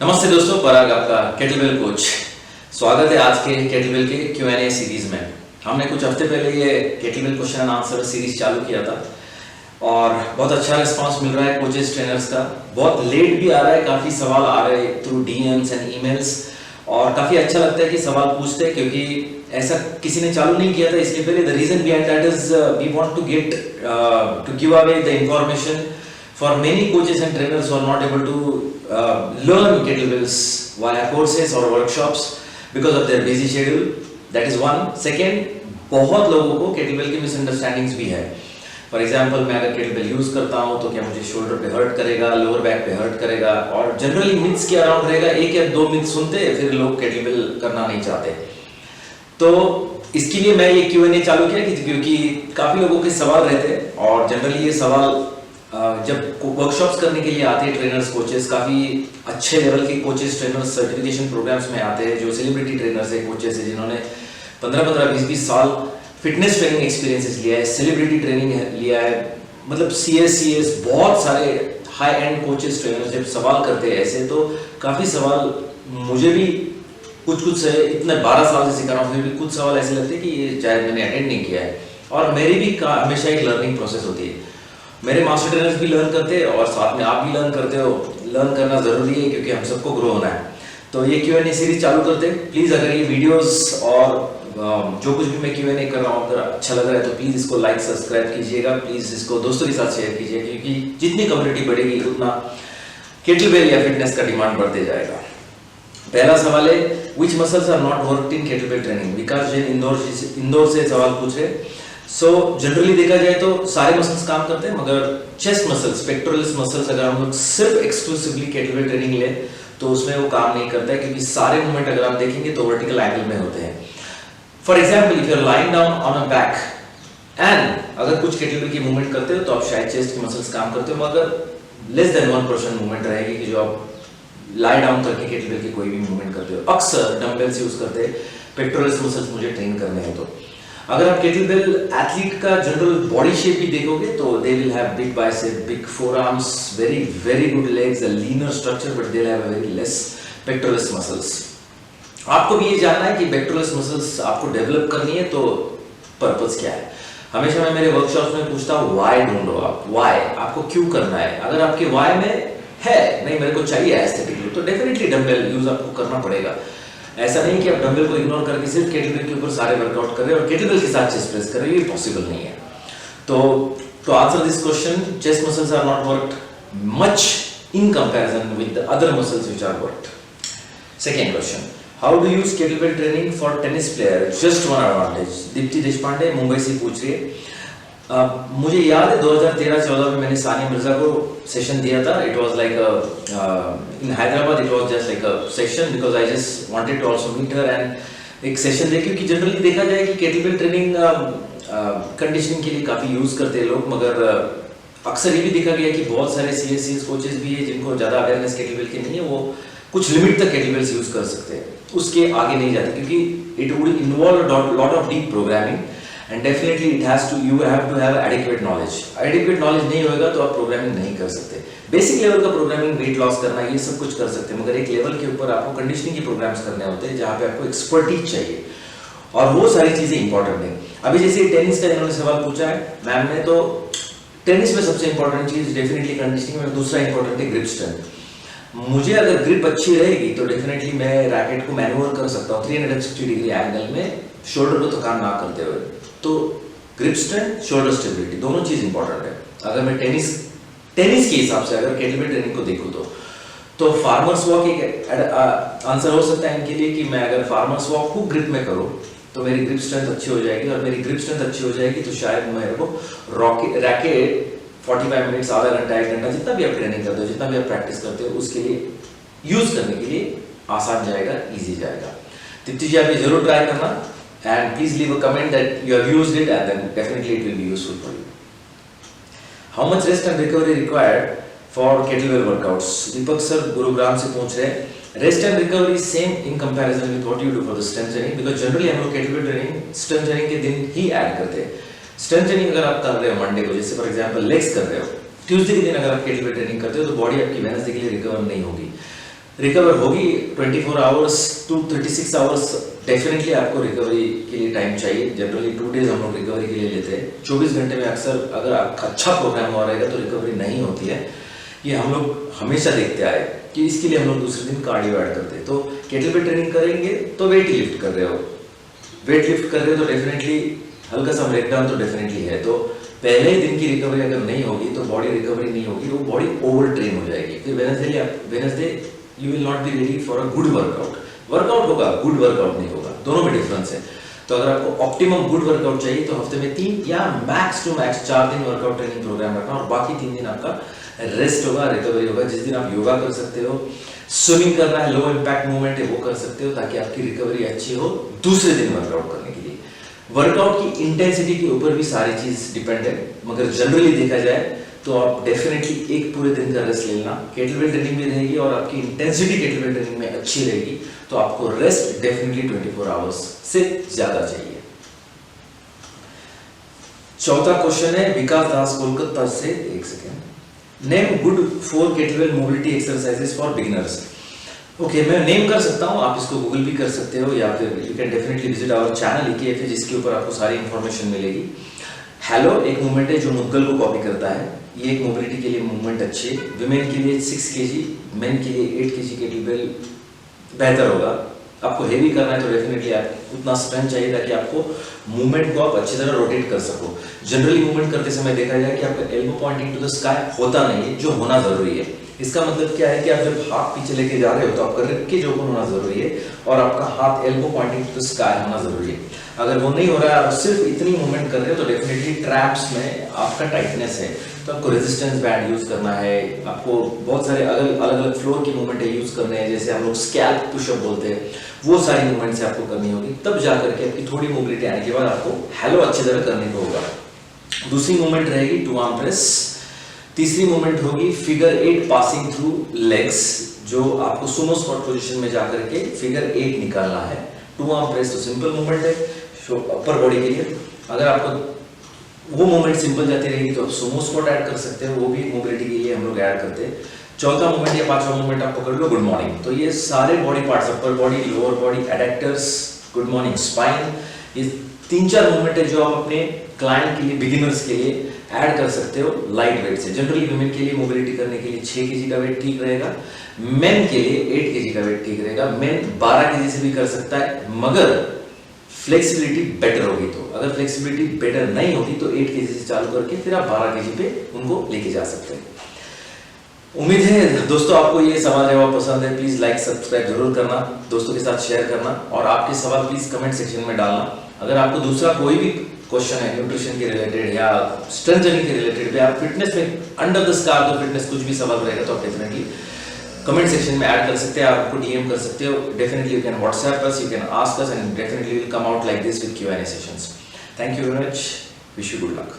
नमस्ते दोस्तों, पराग आपका केटलबेल कोच। स्वागत है आज के केटलबेल के Q&A सीरीज में। हमने कुछ हफ्ते पहले ये kettlebell question and answer series चालू किया था और बहुत अच्छा रिस्पांस मिल रहा है कोचेस ट्रेनर्स का। बहुत लेट भी आ रहा है, काफ़ी सवाल आ रहे हैं थ्रू DMs एंड ईमेल्स और काफ़ी अच्छा लगता है कि सवाल पूछते हैं, क्योंकि ऐसा किसी ने चालू नहीं किया था इसके पहले। The reason behind that is we want to get to give away the information for many coaches and trainers who are not able to learn kettlebells via courses or workshops because of their busy schedule. That is one. Second, बहुत लोगों को kettlebell की misunderstandings भी है। For example, मैं अगर kettlebell use करता हूँ तो क्या मुझे शोल्डर पे हर्ट करेगा, लोअर बैक पे हर्ट करेगा, और जनरली मिथ्स के अराउंड रहेगा। एक या दो मिथ्स सुनते हैं, फिर लोग kettlebell करना नहीं चाहते। तो इसके लिए मैं ये Q&A चालू किया क्योंकि काफी लोगों के सवाल रहते हैं और जनरली ये सवाल जब वर्कशॉप्स करने के लिए आते हैं ट्रेनर्स कोचेस, काफ़ी अच्छे लेवल के कोचेस ट्रेनर्स सर्टिफिकेशन प्रोग्राम्स में आते हैं, जो सेलिब्रिटी ट्रेनर्स है, कोचेस है, जिन्होंने 15-15, 20-20 साल फिटनेस ट्रेनिंग एक्सपीरियंसेस लिया है, सेलिब्रिटी ट्रेनिंग लिया है, मतलब CS बहुत सारे हाई एंड कोचेस ट्रेनर्स जब सवाल करते हैं ऐसे, तो काफ़ी सवाल मुझे भी कुछ से इतने 12 साल से सिखा रहा हूँ, फिर भी कुछ सवाल ऐसे लगते हैं कि ये शायद मैंने अटेंड नहीं किया है। और मेरी भी हमेशा एक लर्निंग प्रोसेस होती है। मेरे मास्टर ट्रेनर्स भी लर्न करते हैं और साथ में आप भी लर्न करते हो। लर्न करना ज़रूरी है क्योंकि हम सबको ग्रो होना है। तो ये Q&A सीरीज चालू करते हैं। प्लीज़ अगर ये वीडियोस और जो कुछ भी मैं Q&A कर रहा हूँ अगर अच्छा लग रहा है तो प्लीज़ इसको लाइक सब्सक्राइब कीजिएगा। प्लीज़ इसको दोस्तों के साथ शेयर कीजिएगा, क्योंकि जितनी कम्युनिटी बढ़ेगी उतना केटलबेल या फिटनेस का डिमांड बढ़ते जाएगा। पहला सवाल है, which muscles are not worked in kettlebell training? Vikas Jain Indore से सवाल पूछ रहे। जनरली देखा जाए तो सारे मसल्स काम करते हैं, मगर चेस्ट मसल्स, पेक्टोरल्स मसल्स अगर हम लोग सिर्फ एक्सक्लूसिवली केटलबेल ट्रेनिंग ले तो उसमें वो काम नहीं करता है, क्योंकि सारे मूवमेंट अगर आप देखेंगे तो वर्टिकल एंगल में होते हैं। For example, if you are lying down on a back and अगर कुछ केटलबेल की मूवमेंट करते हो तो आप शायद चेस्ट की मसल्स काम करते हो, मगर लेस देन 1% मूवमेंट रहेगी कि जो आप लाई डाउन करके केटलबेल की कोई भी मूवमेंट करते हो। अक्सर डंबल्स यूज करते हैं पेक्टोरल्स मसल्स मुझे ट्रेन करने हैं। तो अगर आप केटलबेल एथलीट का जनरल बॉडी शेप भी देखोगे तो they will have big bicep, big forearms, very good legs, a leaner structure, but they have very less pectorals muscles. आपको भी ये जानना है कि पेक्टोरल्स मसल्स आपको डेवलप करनी है तो पर्पस क्या है। हमेशा मैं मेरे वर्कशॉप्स में पूछता हूँ, व्हाई ढूंढो आप, व्हाई आपको क्यों करना है। अगर आपके व्हाई में है नहीं मेरे को चाहिए एस्थेटिकली, तो डेफिनेटली डंबल यूज आपको करना पड़ेगा। ऐसा नहीं कि आप डंबल को इग्नोर करके सिर्फ केटलबेल के ऊपर सारे वर्कआउट कर रहे हैं और केटलबेल के साथ चेस्ट प्रेस कर रहे हैं, ये पॉसिबल नहीं है। तो answer this question, chest muscles are not worked much in comparison with the other muscles which are worked. Second question, how do use kettlebell training for tennis player? Just one advantage. Deepti Deshpande Mumbai से पूछ रही है। मुझे याद है 2013-14 में मैंने सानिया मिर्जा को सेशन दिया था। It was like in Hyderabad, it was just like a session because I just wanted to also meet her and एक सेशन दे, क्योंकि जनरली देखा जाए कि केटलबेल ट्रेनिंग कंडीशनिंग के लिए काफ़ी यूज़ करते हैं लोग, मगर अक्सर ये भी देखा गया कि बहुत सारे CS कोचेस भी है जिनको ज़्यादा अवेयरनेस केटलबेल की नहीं है, वो कुछ लिमिट तक केटलबेल्स यूज़ कर सकते हैं, उसके आगे नहीं जाते, क्योंकि it would involve lot of deep programming and definitely you have to have adequate knowledge नहीं होगा तो आप प्रोग्रामिंग नहीं कर सकते। बेसिक लेवल का प्रोग्रामिंग, वेट लॉस करना, ये सब कुछ कर सकते हैं, मगर एक लेवल के ऊपर आपको कंडीशनिंग के प्रोग्राम्स करने होते हैं जहाँ पे आपको एक्सपर्टीज चाहिए और वो सारी चीजें इंपॉर्टेंट है। अभी जैसे टेनिस का इन्होंने सवाल पूछा है मैम ने, तो टेनिस में सबसे इंपॉर्टेंट चीज डेफिनेटली कंडीशनिंग में, दूसरा इंपॉर्टेंट है ग्रिप स्ट्रेंथ। मुझे अगर ग्रिप अच्छी रहेगी तो डेफिनेटली मैं रैकेट को मैनुअर कर सकता हूँ 360 डिग्री एंगल में, शोल्डर को थकान ना करते हुए। तो ग्रिप स्ट्रेंथ, शोल्डर स्टेबिलिटी, दोनों चीज इंपॉर्टेंट है। अगर मैं टेनिस के हिसाब से अगर केटलबेल ट्रेनिंग को देखूँ तो फार्मर्स वॉक एक आंसर हो सकता है इनके लिए कि मैं अगर फार्मर्स वॉक को ग्रिप में करूँ तो मेरी ग्रिप स्ट्रेंथ अच्छी हो जाएगी, और मेरी ग्रिप स्ट्रेंथ अच्छी हो जाएगी तो शायद मेरे को रैकेट 45 मिनट्स, आधा घंटा, 1 घंटा, जितना भी आप ट्रेनिंग करते हो, जितना भी आप प्रैक्टिस करते हो, उसके लिए यूज करने के लिए आसान जाएगा, ईजी जाएगा। दीप्ति जी, आप ये जरूर ट्राई करना and please leave a comment that you have used it, and then definitely it will be useful for you. How much rest and recovery required for kettlebell workouts? Deepak sir Gurugram से पूछ रहे हैं, rest and recovery same in comparison with what you do for the strength training, because generally हम लोग kettlebell training strength training के दिन ही add करते हैं। strength training अगर आप कर रहे हो मंडे को, जैसे फॉर एग्जांपल लेग्स कर रहे हो, ट्यूसडे के दिन अगर आप केटलबेल ट्रेनिंग करते हो तो बॉडी आपकी वेडनेसडे के लिए रिकवर नहीं होगी। रिकवर होगी 24 आवर्स टू 36 आवर्स डेफिनेटली आपको रिकवरी के लिए टाइम चाहिए। जनरली 2 डेज हम लोग रिकवरी के लिए लेते हैं। 24 घंटे में अक्सर अगर आपका अच्छा प्रोग्राम हो रहेगा तो रिकवरी नहीं होती है। ये हम लोग हमेशा देखते आए कि इसके लिए हम लोग दूसरे दिन कार्डियो ऐड करते हैं। तो केटलबेल ट्रेनिंग करेंगे तो वेट लिफ्ट कर रहे हो, वेट लिफ्ट कर रहे हो तो डेफिनेटली हल्का सा ब्रेकडाउन तो डेफिनेटली है। तो पहले ही दिन की रिकवरी अगर नहीं होगी तो बॉडी रिकवरी नहीं होगी, वो बॉडी ओवर ट्रेन हो जाएगी। फिर Wednesday you will not be ready for a good workout. Workout होगा, गुड वर्कआउट नहीं होगा, दोनों में डिफरेंस है। तो अगर आपको ऑप्टिमम गुड वर्कआउट चाहिए तो हफ्ते में 3 या मैक्स टू मैक्स 4 दिन वर्कआउट ट्रेनिंग प्रोग्राम रखना और बाकी 3 दिन आपका रेस्ट होगा, रिकवरी होगा। जिस दिन आप योगा कर सकते हो, स्विमिंग करना है, लो इम्पैक्ट मूवमेंट है, वो कर सकते हो ताकि आपकी रिकवरी अच्छी हो दूसरे दिन वर्कआउट करने के लिए। वर्कआउट की इंटेंसिटी के ऊपर भी सारी चीज डिपेंड है, मगर जनरली देखा जाए तो आप डेफिनेटली एक पूरे दिन का रेस्ट लेना। केटलबेल ट्रेनिंग भी रहेगी और आपकी इंटेंसिटी केटलबेल ट्रेनिंग में अच्छी रहेगी, तो आपको रेस्ट डेफिनेटली 24 आवर्स से ज्यादा चाहिए। चौथा क्वेश्चन है विकास दास कोलकाता से, एक second. Name good 4 kettlebell mobility exercises for beginners. Okay, मैं नेम कर सकता हूँ, आप इसको गूगल भी कर सकते हो या फिर you can definitely visit our channel EKF, जिसके ऊपर आपको सारी इंफॉर्मेशन मिलेगी। हेलो एक मूवमेंट है जो मुद्गल को कॉपी करता है। ये एक मोबिलिटी के लिए मूवमेंट अच्छी है। विमेन के लिए 6 kg, मेन के लिए 8 kg केटलबेल बेहतर होगा। आपको हेवी करना है तो डेफिनेटली आप उतना स्ट्रेंथ चाहिए ताकि आपको मूवमेंट को आप अच्छी तरह रोटेट कर सको। जनरली मूवमेंट करते समय देखा जाए कि आपका elbow pointing to the sky होता नहीं है, जो होना जरूरी है। इसका मतलब क्या है कि आप जब हाथ पीछे लेके जा रहे हो तो आपका रिब केज ओपन होना जरूरी है और आपका हाथ elbow pointing to the sky होना जरूरी है। अगर वो नहीं हो रहा है, आप सिर्फ इतनी मूवमेंट कर रहे हो तो डेफिनेटली ट्रैप्स में आपका टाइटनेस है, तो आपको रेजिस्टेंस बैंड यूज करना है। आपको बहुत सारे अलग अलग फ्लोर की मूवमेंट यूज करने हैं, जैसे हम लोग स्कैल्प पुशअप बोलते हैं, वो सारी मूवमेंट्स आपको करनी होगी। तब जाकर के आपकी थोड़ी मोबिलिटी आने के बाद आपको हेलो अच्छी तरह करने को होगा। दूसरी मूवमेंट रहेगी 2 आर्म प्रेस। तीसरी मूवमेंट होगी फिगर 8 पासिंग थ्रू लेग्स, जो आपको सुमो स्क्वाट पोजीशन में जाकर के फिगर 8 निकालना है। 2 आर्म प्रेस तो सिंपल मूवमेंट है अपर बॉडी के लिए। अगर आपको वो मूवमेंट सिंपल जाती रहेगी तो आप सुमो स्क्वाट ऐड कर सकते हो, वो भी मोबिलिटी के लिए हम लोग ऐड करते हैं। चौथा मूवमेंट या 5वां मूवमेंट आप पकड़ लो गुड मॉर्निंग। तो ये सारे body parts, upper body, lower body, adductors, good morning, spine, ये 3-4 मूवमेंट है जो आप अपने क्लाइंट के लिए, बिगिनर्स के लिए ऐड कर सकते हो लाइट वेट से। जनरली वुमेन के लिए मोबिलिटी करने के लिए 6 kg का वेट ठीक रहेगा, मेन के लिए 8 kg का वेट ठीक रहेगा। मेन 12 kg से भी कर सकता है, मगर फ्लेक्सिबिलिटी बेटर होगी। तो अगर फ्लेक्सिबिलिटी बेटर नहीं होगी तो 8 kg से चालू करके फिर आप 12 kg पे उनको लेके जा सकते हैं। उम्मीद है दोस्तों आपको ये सवाल जवाब पसंद है। प्लीज लाइक सब्सक्राइब जरूर करना, दोस्तों के साथ शेयर करना और आपके सवाल प्लीज कमेंट सेक्शन में डालना। अगर आपको दूसरा कोई भी क्वेश्चन है न्यूट्रिशन के रिलेटेड या स्ट्रेंथ ट्रेनिंग के रिलेटेड या फिटनेस में अंडर द स्कार तो फिटनेस कुछ भी सवाल रहेगा तो आप डेफिनेटली कमेंट सेक्शन में ऐड कर सकते हैं, आपको DM कर सकते हो। Definitely you can WhatsApp us, you can ask us and definitely will come out like this with Q&A sessions. Thank you very much, wish you good luck.